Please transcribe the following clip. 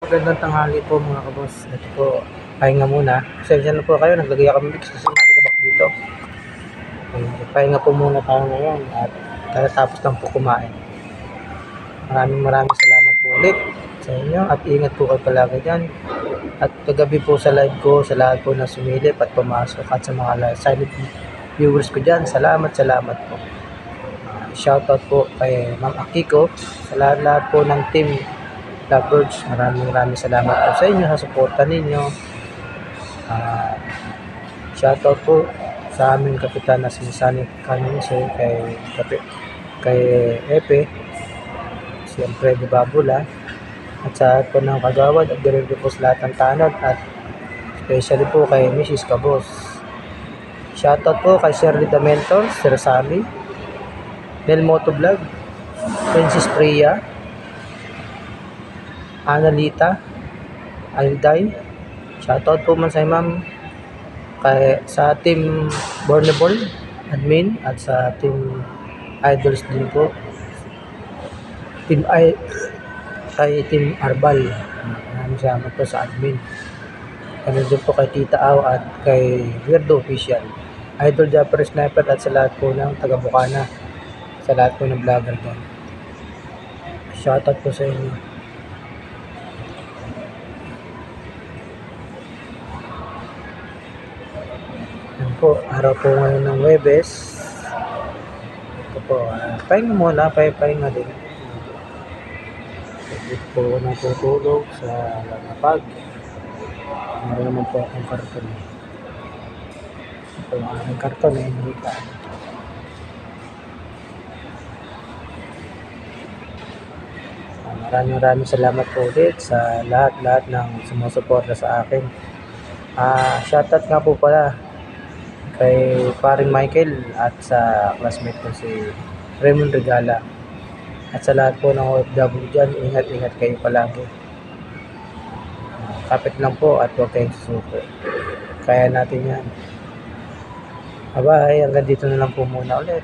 Magandang tanghali po mga kaboss. Ito po, pahinga muna. Pasensya na po kayo, naglagay ako ng mix kasi malikabak dito. Pahinga po muna tayo ngayon at katatapos lang po kumain. Maraming salamat po ulit sa inyo at ingat po kayo palagi dyan. At kagabi po sa live ko, sa lahat po na sumilip at pumasok at sa mga silent viewers ko dyan, salamat po. Shoutout po kay Ma'am Akiko, sa lahat po ng team Lovebirds. Maraming salamat po sa inyo, sa suporta ninyo. Shoutout po sa aming kapitan na sinasanib kanina kay Epe, siyempre di Babula, at sa po ng kagawad at ganoon po sa lahat ng tanod at especially po kay Mrs. Cabos. Shoutout po kay Sir Rita Mentor, Sir Sami, Del Moto Vlog, Princess Priya, Analita, Alday. Shoutout po man sa ma'am sa team Bornable admin at sa team Idols din po. Kay Team Arbal. Maraming salamat po sa admin. Ganun din po kay Tita Au at kay Weirdo Official. Idol Japper Sniper at sa lahat po ng taga-Bukana. Sa lahat po ng vlogger doon. Shoutout po sa inyo. Yan po, araw po ngayon ng Webes. Ito po, pahinga muna, pahinga din. Dito po ako natutulog sa lamapag. Meron naman po akong karton. Ito ang aking karton hindi ka. Maraming salamat po ulit sa lahat ng sumusuporta sa akin. Shoutout nga po pala kay paring Michael at sa classmate ko si Raymond Regala. At sa lahat po ng OFW dyan, ingat kayo palagi. Kapit lang po at huwag kayong susuko. Kaya natin yan. Bye-bye, hanggang dito na lang po muna ulit.